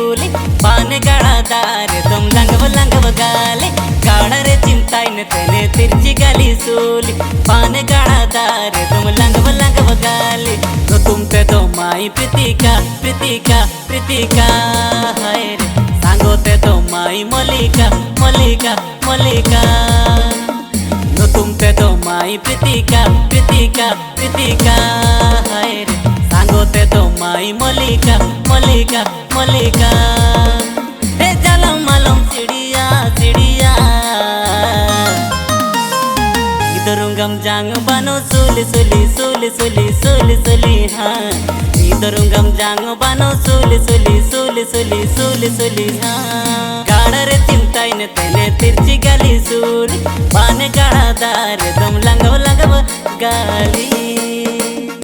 सूली पाने गाड़ादार तुम लंगव गाले गाड़ा रे चिंताई न तेने तिरछी गाली सूली पाने गाड़ादार तुम लंगव गाले तो तुम ते तो माई प्रीतिका हाय रे सांगो ते तो माई मलिका नो तुम ते तो माई प्रीतिका हाय रे सांगो ते तो माई मलिका हे जालम मालम चिड़िया इधरुंगम जांग बानो सुली हाँ इधरुंगम जांग बानो सुली हाँ गाड़ा रे चिंताई न तेने तिरछी गाली सूली पाने गाड़ा दार दम लंगव गाली।